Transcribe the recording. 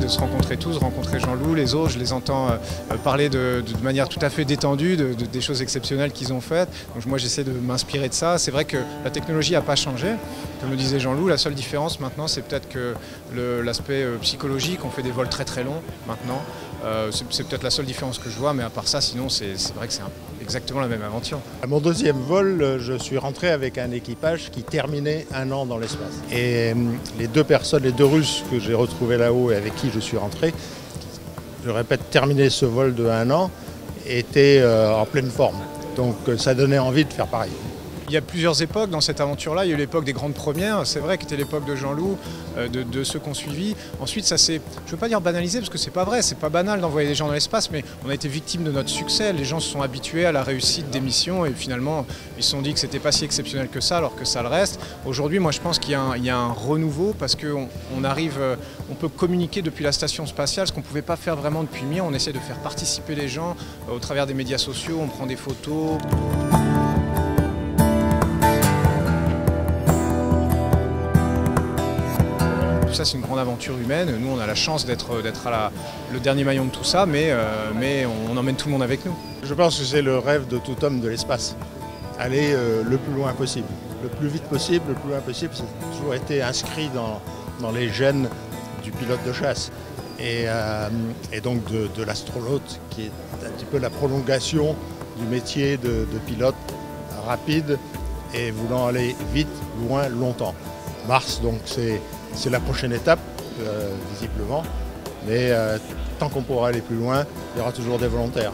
de se rencontrer tous, de rencontrer Jean-Loup, les autres. Je les entends parler de manière tout à fait détendue des choses exceptionnelles qu'ils ont faites. Donc moi j'essaie de m'inspirer de ça. C'est vrai que la technologie n'a pas changé. Comme le disait Jean-Loup, la seule différence maintenant c'est peut-être que l'aspect psychologique, on fait des vols très très longs maintenant. C'est peut-être la seule différence que je vois, mais à part ça, sinon c'est vrai que c'est exactement la même aventure. À mon deuxième vol, je suis rentré avec un équipage qui terminait 1 an dans l'espace. Et les deux personnes, les deux Russes que j'ai retrouvés là-haut et avec qui je suis rentré, je répète, terminer ce vol de 1 an, étaient en pleine forme. Donc ça donnait envie de faire pareil. Il y a plusieurs époques dans cette aventure-là. Il y a eu l'époque des grandes premières, c'est vrai, qui était l'époque de Jean-Loup, de ceux qu'on suivi. Ensuite, ça s'est, je ne veux pas dire banalisé, parce que c'est pas vrai, c'est pas banal d'envoyer des gens dans l'espace, mais on a été victime de notre succès. Les gens se sont habitués à la réussite des missions et finalement, ils se sont dit que c'était pas si exceptionnel que ça, alors que ça le reste. Aujourd'hui, moi, je pense qu'il y a un renouveau, parce qu'on on peut communiquer depuis la station spatiale, ce qu'on ne pouvait pas faire vraiment depuis Mir. On essaie de faire participer les gens au travers des médias sociaux, on prend des photos. Ça, c'est une grande aventure humaine. Nous, on a la chance d'être le dernier maillon de tout ça, mais on emmène tout le monde avec nous. Je pense que c'est le rêve de tout homme de l'espace. Aller le plus loin possible. Le plus vite possible, le plus loin possible. Ça a toujours été inscrit dans les gènes du pilote de chasse. Et donc de l'astronaute, qui est un petit peu la prolongation du métier de pilote rapide et voulant aller vite, loin, longtemps. Mars, donc, c'est la prochaine étape, visiblement, mais tant qu'on pourra aller plus loin, il y aura toujours des volontaires.